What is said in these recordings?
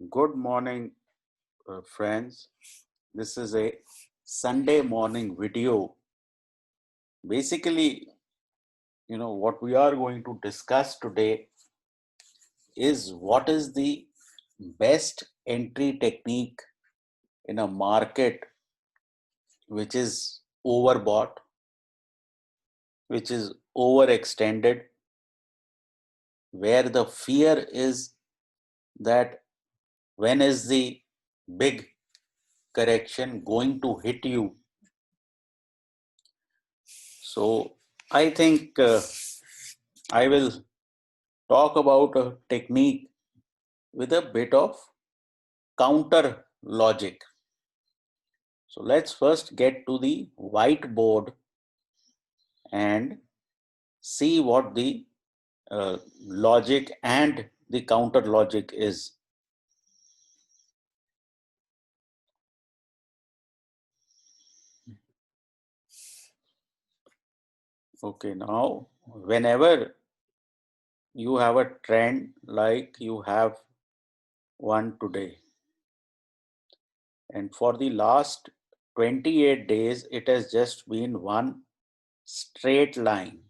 Good morning, friends. This is a Sunday morning video. Basically, what we are going to discuss today is what is the best entry technique in a market which is overbought, which is overextended, where the fear is that when is the big correction going to hit you. So, I think I will talk about a technique with a bit of counter logic. So let's first get to the whiteboard and see what the logic and the counter logic is. Okay, now whenever you have a trend like you have one today, and for the last 28 days, it has just been one straight line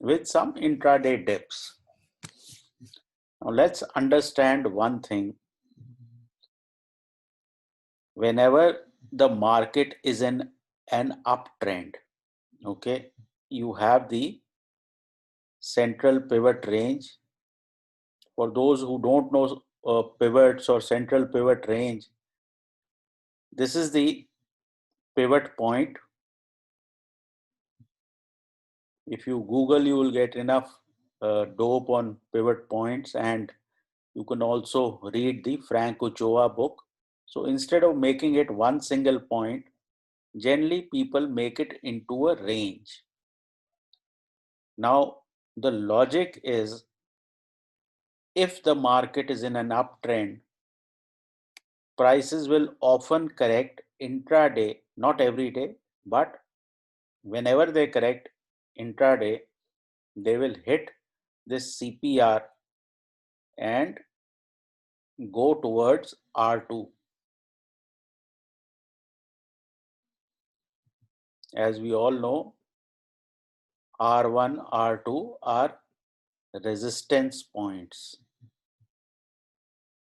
with some intraday dips. Now let's understand one thing. Whenever the market is in an uptrend, okay, you have the central pivot range. For those who don't know pivots or central pivot range, this is the pivot point. If you Google, you will get enough dope on pivot points, and you can also read the Frank Ochoa book. So instead of making it one single point, generally people make it into a range. Now, the logic is if the market is in an uptrend, prices will often correct intraday, not every day, but whenever they correct intraday, they will hit this CPR and go towards R2. As we all know, R1, R2 are resistance points.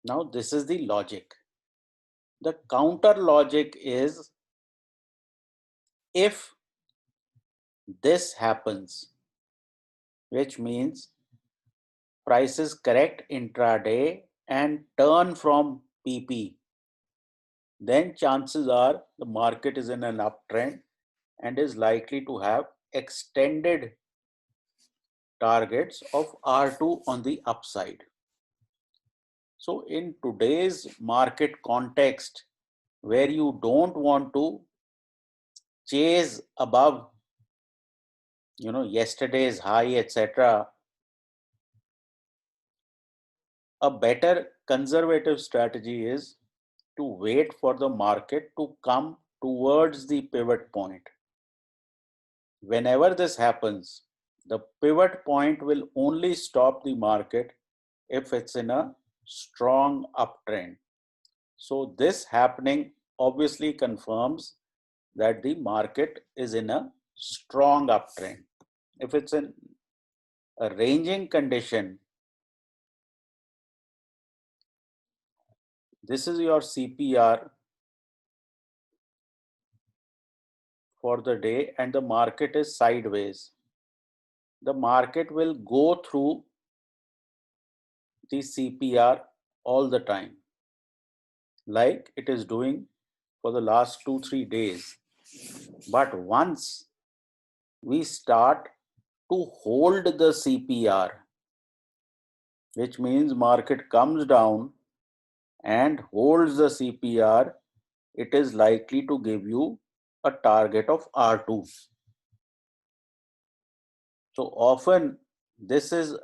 Now, this is the logic. The counter logic is if this happens, which means prices correct intraday and turn from PP, then chances are the market is in an uptrend and is likely to have extended targets of R2 on the upside. So in today's market context, where you don't want to chase above yesterday's high, etc., a better conservative strategy is to wait for the market to come towards the pivot point. Whenever this happens, the pivot point will only stop the market if it's in a strong uptrend. So this happening obviously confirms that the market is in a strong uptrend. If it's in a ranging condition, this is your CPR for the day and the market is sideways. The market will go through the CPR all the time, like it is doing for the last 2-3 days. But once we start to hold the CPR, which means market comes down and holds the CPR, it is likely to give you a target of R2. So often this is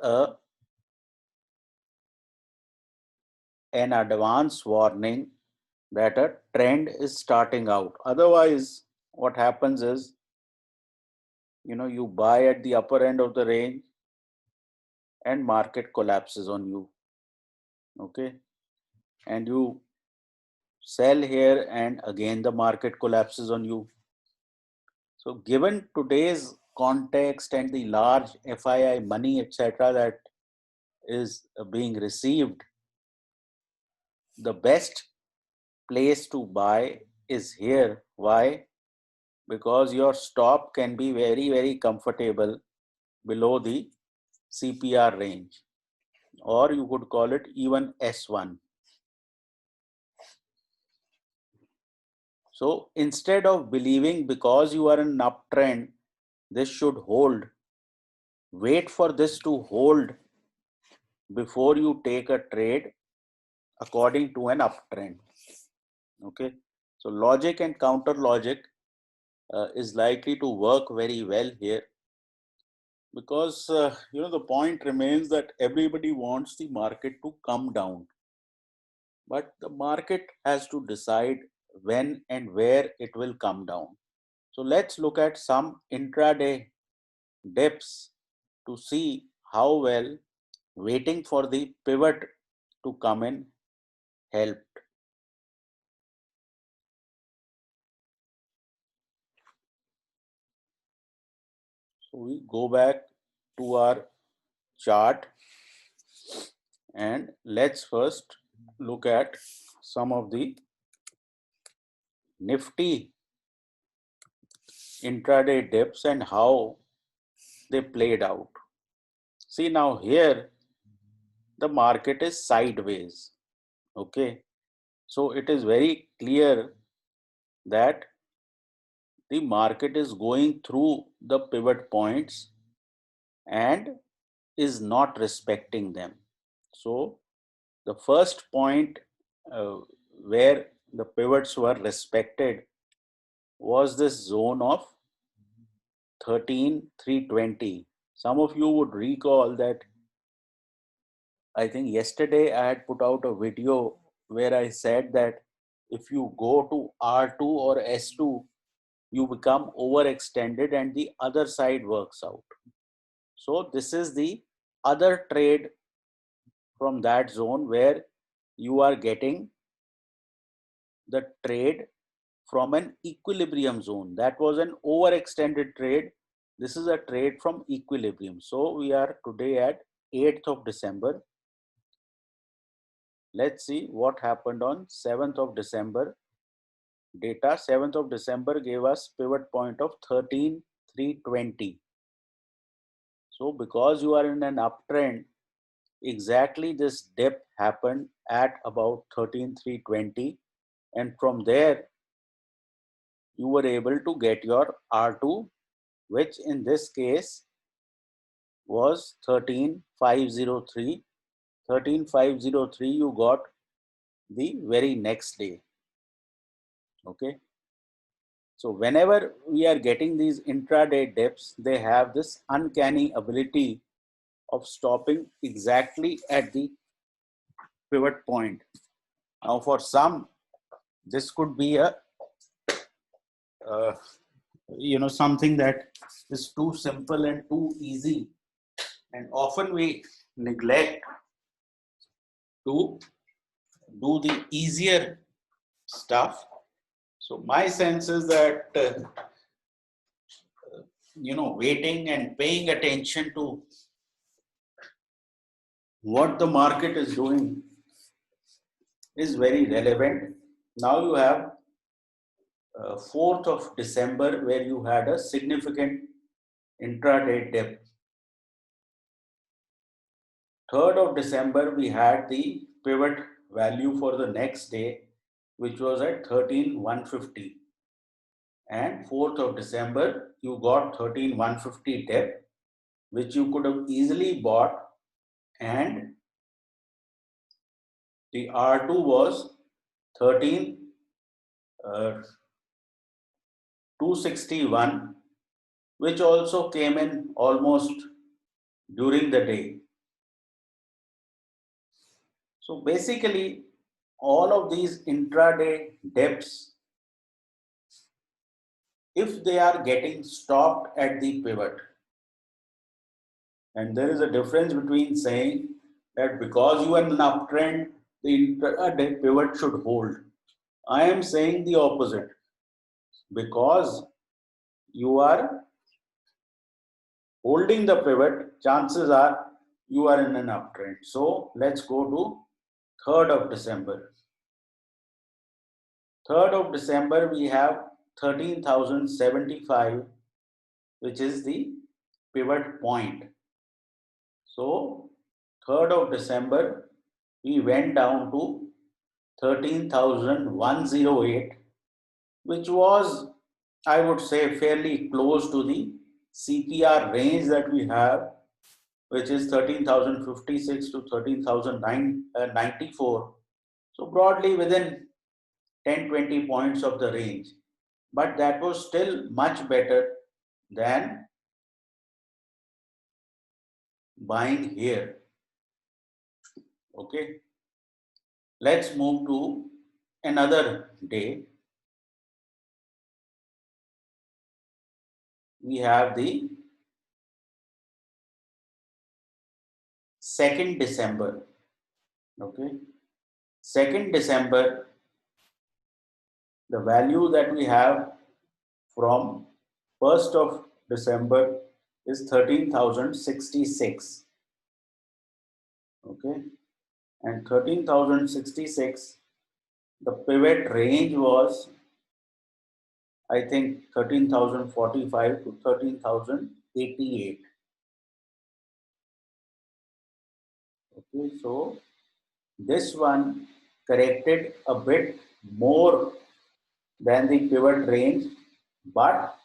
an advance warning that a trend is starting out. Otherwise, what happens is, you buy at the upper end of the range and market collapses on you. Okay. and you sell here and again the market collapses on you. So given today's context and the large FII money, etc., that is being received, the best place to buy is here. Why? Because your stop can be very, very comfortable below the CPR range, or you could call it even S1. So instead of believing because you are in an uptrend, this should hold, wait for this to hold before you take a trade according to an uptrend. Okay, so logic and counter logic is likely to work very well here, because the point remains that everybody wants the market to come down, but the market has to decide when and where it will come down. So let's look at some intraday dips to see how well waiting for the pivot to come in helped. So we go back to our chart and let's first look at some of the nifty intraday dips and how they played out. See, now here the market is sideways. Okay, so it is very clear that the market is going through the pivot points and is not respecting them. So the first point where the pivots were respected was this zone of 13,320. Some of you would recall that I think yesterday I had put out a video where I said that if you go to R2 or S2, you become overextended and the other side works out. So this is the other trade from that zone where you are getting the trade from an equilibrium zone. That was an overextended trade. This is a trade from equilibrium. So we are today at 8th of December. Let's see what happened on 7th of December. Data 7th of December gave us pivot point of 13,320. So because you are in an uptrend, exactly this dip happened at about 13,320, and from there you were able to get your R2, which in this case was 13,503. 13,503 you got the very next day. Okay, so whenever we are getting these intraday dips, they have this uncanny ability of stopping exactly at the pivot point. Now for some, this could be a uh, something that is too simple and too easy, and often we neglect to do the easier stuff. So my sense is that waiting and paying attention to what the market is doing is very relevant. Now you have 4th of December where you had a significant intraday dip. 3rd of December we had the pivot value for the next day, which was at 13,150. And 4th of December you got 13,150 dip, which you could have easily bought, and the R2 was 13,261, which also came in almost during the day. So basically, all of these intraday dips, if they are getting stopped at the pivot, and there is a difference between saying that because you are in an uptrend, the intraday pivot should hold. I am saying the opposite because you are holding the pivot, chances are you are in an uptrend. So let's go to 3rd of December. 3rd of December, we have 13,075, which is the pivot point. So 3rd of December, we went down to 13,108, which was, I would say, fairly close to the CPR range that we have, which is 13,056 to 13,094. So broadly within 10-20 points of the range. But that was still much better than buying here. Okay. Let's move to another day. We have the 2nd December. Okay. 2nd December, the value that we have from 1st of December is 13,066. Okay. And 13,066, the pivot range was, I think, 13,045 to 13,088. Okay, so this one corrected a bit more than the pivot range, but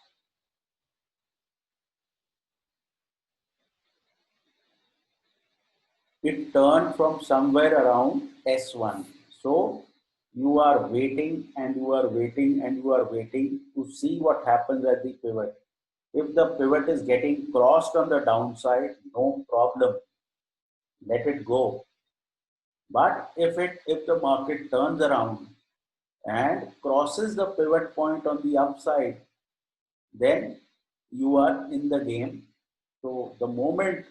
it turned from somewhere around S1. So you are waiting and you are waiting and you are waiting to see what happens at the pivot. If the pivot is getting crossed on the downside, no problem, let it go. But if the market turns around and crosses the pivot point on the upside, then you are in the game. So the moment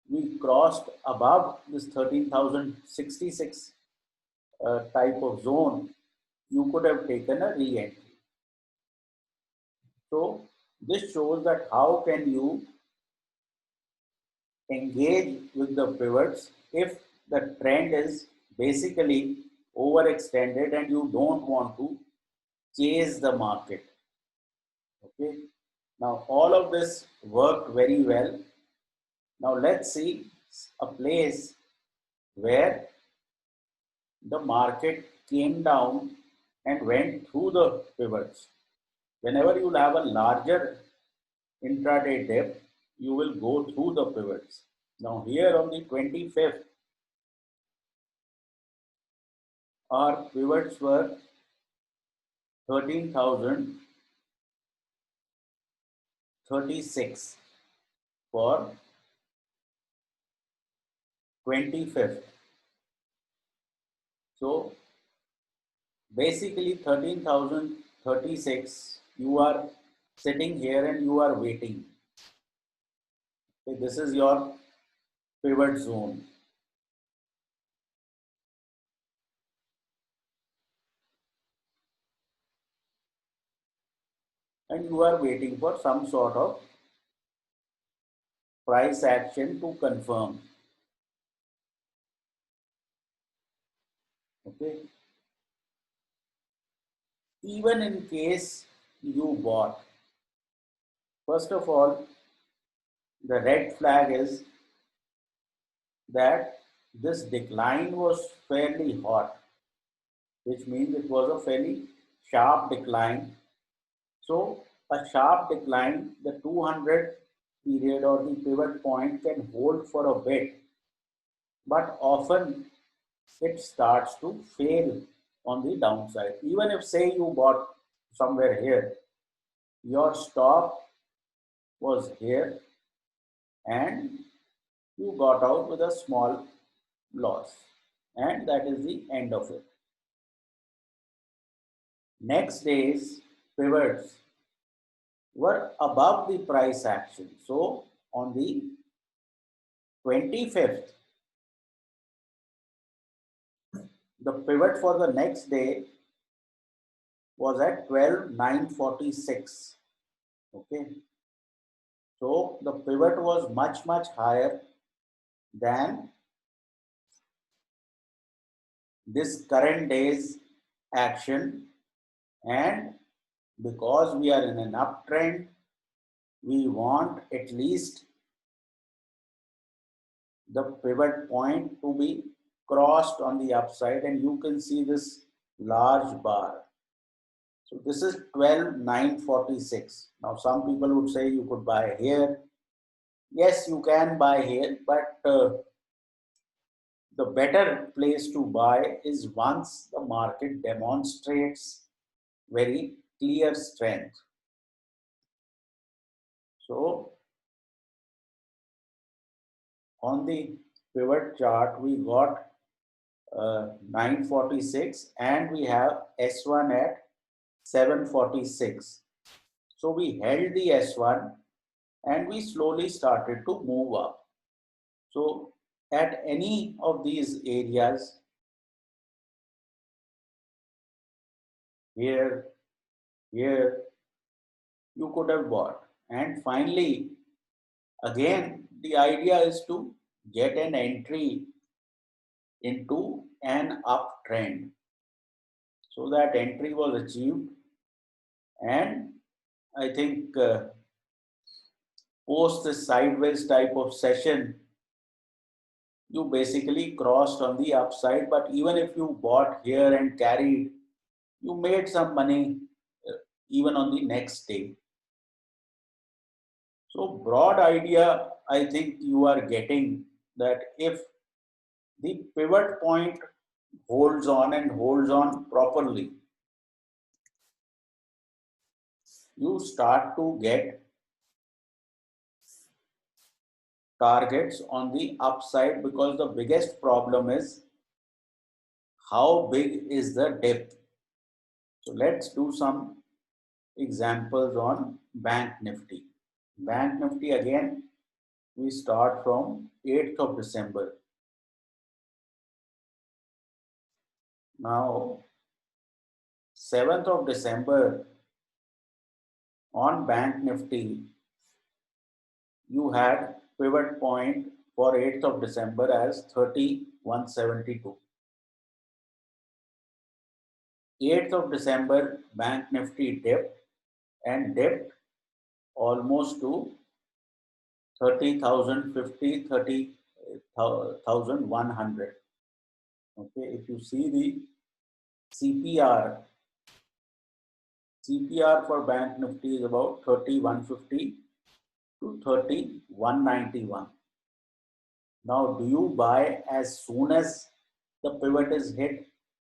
we crossed above this 13,066 type of zone, you could have taken a re-entry. So this shows that how can you engage with the pivots if the trend is basically overextended and you don't want to chase the market. Okay. Now all of this worked very well. Now let's see a place where the market came down and went through the pivots. Whenever you have a larger intraday dip, you will go through the pivots. Now here on the 25th, our pivots were 13,036 for 25th. So basically 13,036, you are sitting here and you are waiting. Okay, this is your pivot zone. And you are waiting for some sort of price action to confirm. Okay. Even in case you bought, first of all, the red flag is that this decline was fairly hot, which means it was a fairly sharp decline. So a sharp decline, the 200 period or the pivot point can hold for a bit, but often it starts to fail on the downside. Even if say you bought somewhere here, your stop was here and you got out with a small loss, and that is the end of it. Next day's pivots were above the price action. So on the 25th, The pivot for the next day was at 12,946. Okay. So the pivot was much higher than this current day's action, and because we are in an uptrend, we want at least the pivot point to be crossed on the upside, and you can see this large bar. So this is 12,946. Now some people would say you could buy here. Yes, you can buy here, but the better place to buy is once the market demonstrates very clear strength. So on the pivot chart, we got 946 and we have S1 at 746. So we held the S1 and we slowly started to move up. So at any of these areas, here, here, you could have bought. And finally, again, the idea is to get an entry into an uptrend. So that entry was achieved, and I think post this sideways type of session, you basically crossed on the upside. But even if you bought here and carried, you made some money even on the next day. So broad idea, I think you are getting that if the pivot point holds on and holds on properly, you start to get targets on the upside, because the biggest problem is how big is the dip. So let's do some examples on Bank Nifty. Bank Nifty again, we start from 8th of December. Now 7th of December on Bank Nifty, you had pivot point for 8th of December as 30,172. 8th of December, Bank Nifty dipped and dipped almost to 30,050, 30,100. Okay, if you see the CPR, CPR for Bank Nifty is about 30,150 to 30,191. Now, do you buy as soon as the pivot is hit?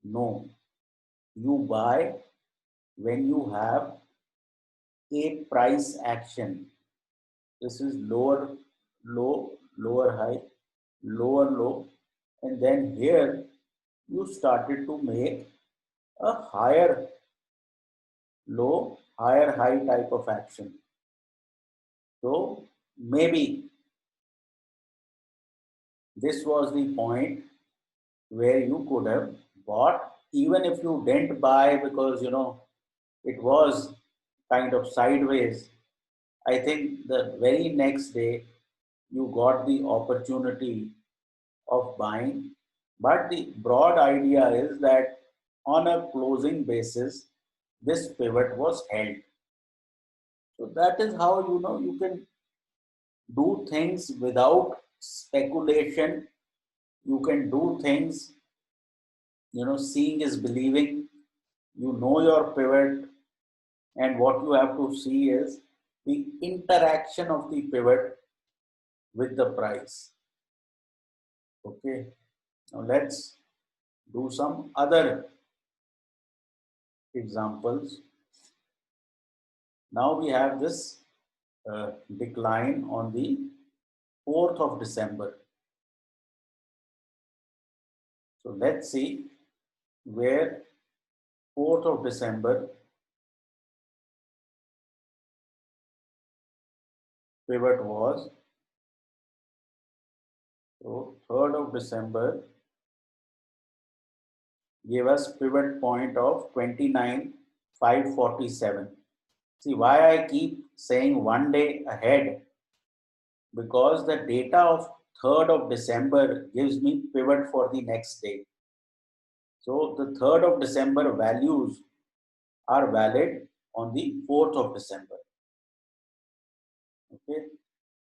No. You buy when you have a price action. This is lower low, lower high, lower low, and then here you started to make a higher low, higher high type of action. So maybe this was the point where you could have bought, even if you didn't buy because it was kind of sideways. I think the very next day you got the opportunity of buying. But the broad idea is that on a closing basis, this pivot was held. So that is how you can do things without speculation. You can do things, seeing is believing. You know your pivot, and what you have to see is the interaction of the pivot with the price. Okay, now let's do some other examples. Now we have this decline on the 4th of December. So let's see where 4th of December pivot was. So 3rd of December gave us pivot point of 29,547. See why I keep saying 1 day ahead, because the data of 3rd of December gives me pivot for the next day. So the 3rd of December values are valid on the 4th of December. Okay.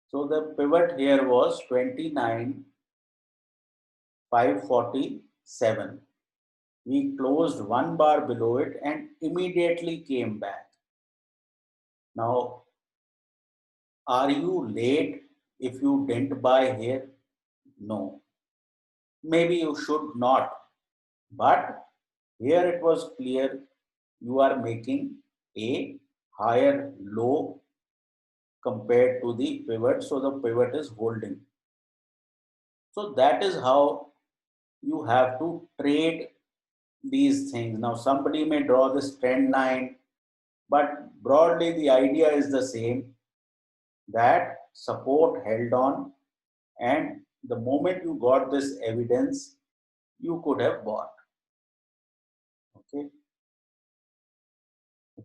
So the pivot here was 29,547. We closed one bar below it and immediately came back. Now, are you late if you didn't buy here? No. Maybe you should not. But here it was clear you are making a higher low compared to the pivot. So the pivot is holding. So that is how you have to trade these things. Now somebody may draw this trend line, but broadly the idea is the same, that support held on, and the moment you got this evidence, you could have bought. Okay.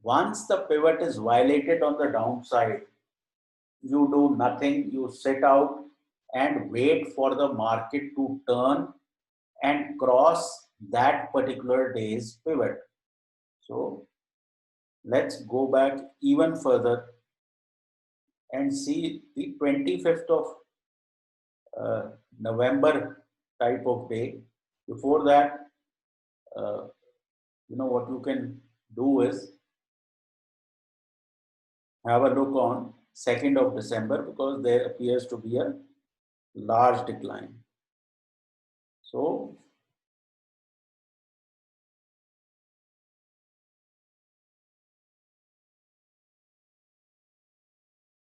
Once the pivot is violated on the downside, you do nothing, you sit out and wait for the market to turn and cross that particular day's pivot. So let's go back even further and see the 25th of November type of day. Before that, uh, what you can do is have a look on 2nd of December, because there appears to be a large decline. So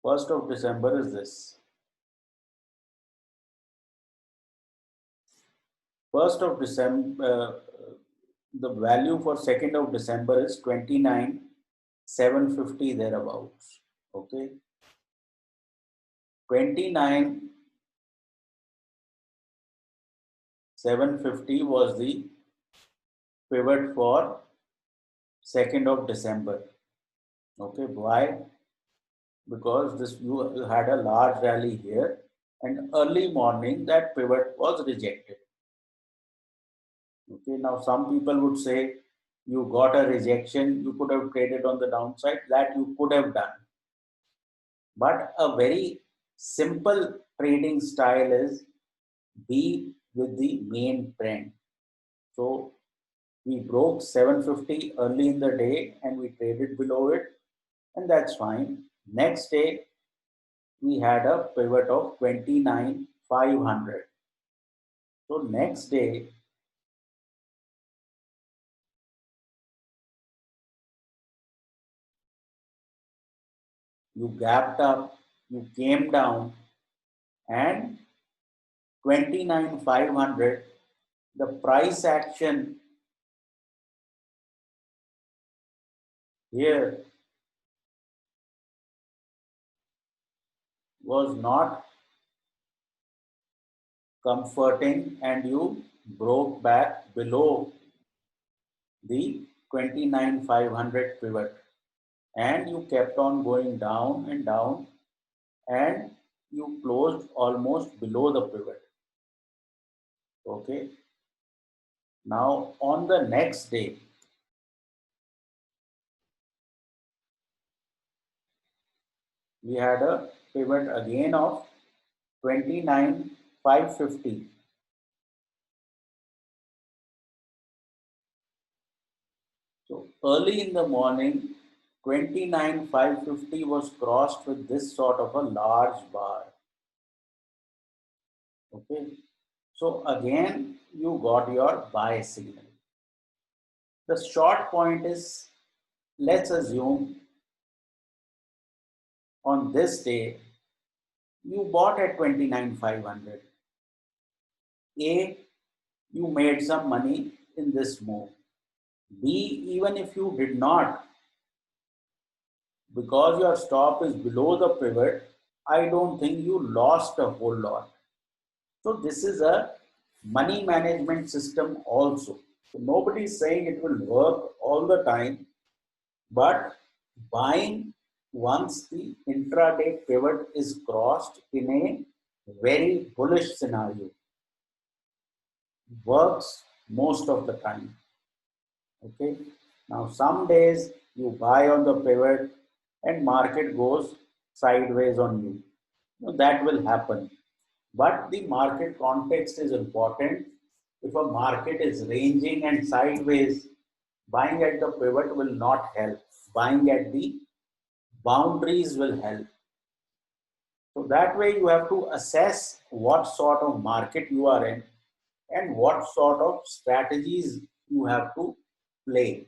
first of December is this. 1st of December, the value for 2nd of December is 29,750 thereabouts. Okay. 29,750 was the pivot for 2nd of December. Okay. Why? Because this you had a large rally here, and early morning that pivot was rejected. Okay, now some people would say you got a rejection, you could have traded on the downside, that you could have done. But a very simple trading style is be with the main trend. So we broke 750 early in the day and we traded below it, and that's fine. Next day, we had a pivot of 29,500. So next day, you gapped up, you came down, and 29,500, the price action here was not comforting, and you broke back below the 29,500 pivot, and you kept on going down and down, and you closed almost below the pivot. Okay. Now on the next day, we had a pivot again of 29,550. So early in the morning, 29,550 was crossed with this sort of a large bar. Okay. So again, you got your buy signal. The short point is, let's assume on this day, you bought at 29,500. A, you made some money in this move. B, even if you did not, because your stop is below the pivot, I don't think you lost a whole lot. So this is a money management system also. So nobody is saying it will work all the time, but buying once the intraday pivot is crossed in a very bullish scenario works most of the time. Okay. Now some days you buy on the pivot and market goes sideways on you. That will happen. But the market context is important. If a market is ranging and sideways, buying at the pivot will not help. Buying at the boundaries will help. So that way you have to assess what sort of market you are in and what sort of strategies you have to play.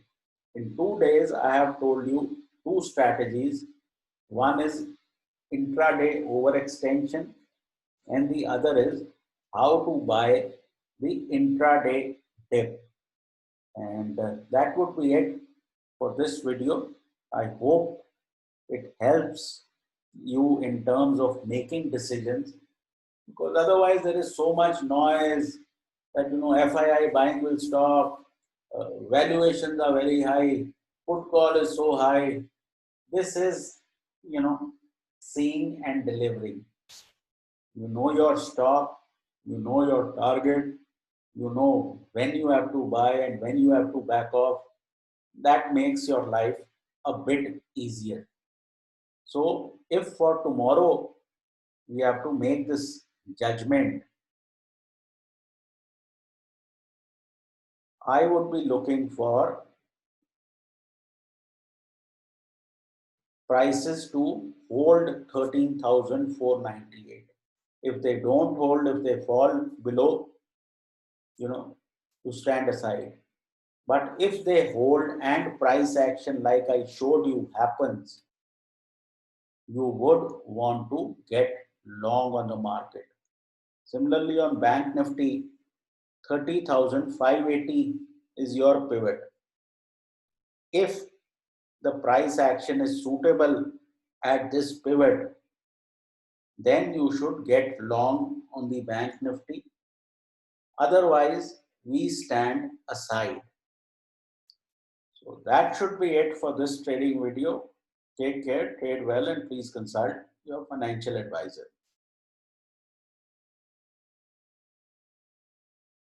In 2 days, I have told you two strategies. One is intraday overextension, and the other is how to buy the intraday dip. And that would be it for this video. I hope it helps you in terms of making decisions, because otherwise there is so much noise that FII buying will stop, valuations are very high, put call is so high. This is, seeing and delivering. You know your stock, you know your target, you know when you have to buy and when you have to back off. That makes your life a bit easier. So if for tomorrow we have to make this judgment, I would be looking for prices to hold 13,498. If they don't hold, if they fall below, to stand aside. But if they hold and price action, like I showed you, happens, you would want to get long on the market. Similarly, on Bank Nifty, 30,580 is your pivot. If the price action is suitable at this pivot, then you should get long on the Bank Nifty. Otherwise, we stand aside. So that should be it for this trading video. Take care, trade well, and please consult your financial advisor.